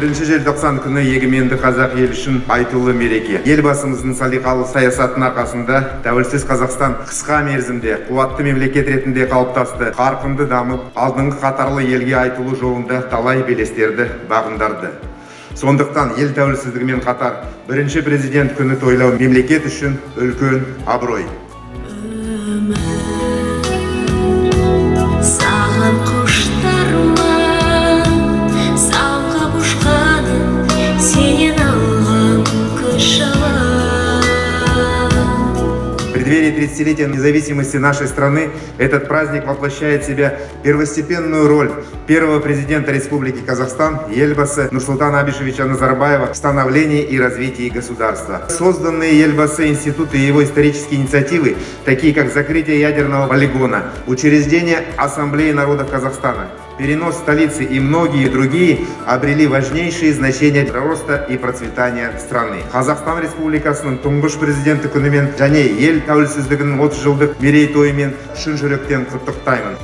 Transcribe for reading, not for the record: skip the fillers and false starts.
1 желтоқсан күні егеменді қазақ ел үшін айтулы мереке. Елбасымыздың салиқалы саясатының арқасында тәуелсіз Қазақстан қысқа мерзімде қуатты мемлекет ретінде қалыптасты, қарқынды дамып, алдыңғы қатарлы елге айтулы жолында талай белестерді бағындырды. Сондықтан ел тәуелсіздігімен қатар 1 президент күні тойлау мемлекет үшін үлкен абырой. В преддверии 30-летия независимости нашей страны этот праздник воплощает в себя первостепенную роль первого президента Республики Казахстан Елбасы Нурсултана Абишевича Назарбаева в становлении и развитии государства. Созданные Елбасы институты и его исторические инициативы, такие как закрытие ядерного полигона, учреждение Ассамблеи народов Казахстана, перенос столицы и многие другие обрели важнейшие значения для роста и процветания страны. Қазақстан Республикасының тұңғыш президенті күнімен және ел тәуелсіздігінің 30 жылдық мерейтойымен шын жүректен құттықтаймын.